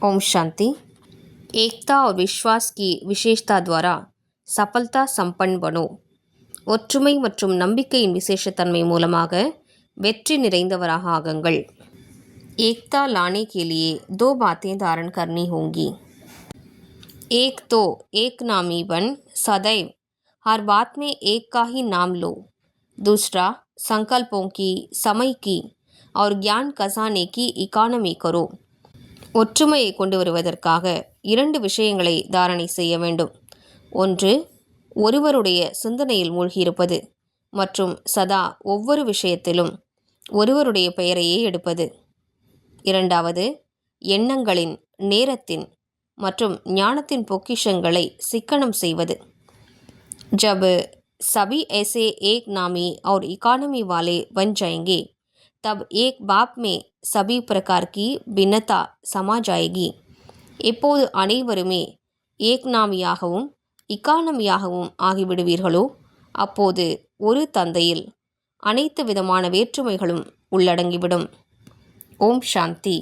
ओम शांति। एकता और विश्वास की विशेषता द्वारा सफलता संपन्न बनो। ஒற்றுமை மற்றும் நம்பிக்கையின் விசேஷத்தன்மை மூலமாக வெற்றி நிறைந்தவராக ஆகுங்கள்। एकता लाने के लिए 2 बातें धारण करनी होंगी। एक तो एक नामी बन सदैव हर बात में एक का ही नाम लो। दूसरा संकल्पों की, समय की और ज्ञान खजाने की इकानमी करो। ஒற்றுமையை கொண்டு வருவதற்காக 2 விஷயங்களை தாரணை செய்ய வேண்டும். ஒன்று, ஒருவருடைய சிந்தனையில் மூழ்கியிருப்பது மற்றும் சதா ஒவ்வொரு விஷயத்திலும் ஒருவருடைய பெயரையே எடுப்பது. இரண்டாவது, எண்ணங்களின், நேரத்தின் மற்றும் ஞானத்தின் பொக்கிஷங்களை சிக்கனம் செய்வது. जब सभी ऐसे एक नामी और इकानमी वाले बन जाएंगे तब एक बाप में सभी प्रकार की भिन्नता समा जाएगी. எப்போது அனைவருமே ஏக்நாமியாகவும் இக்கானமியாகவும் ஆகிவிடுவீர்களோ அப்போது ஒரு தந்தையில் அனைத்து விதமான வேற்றுமைகளும் உள்ளடங்கிவிடும். ஓம் சாந்தி.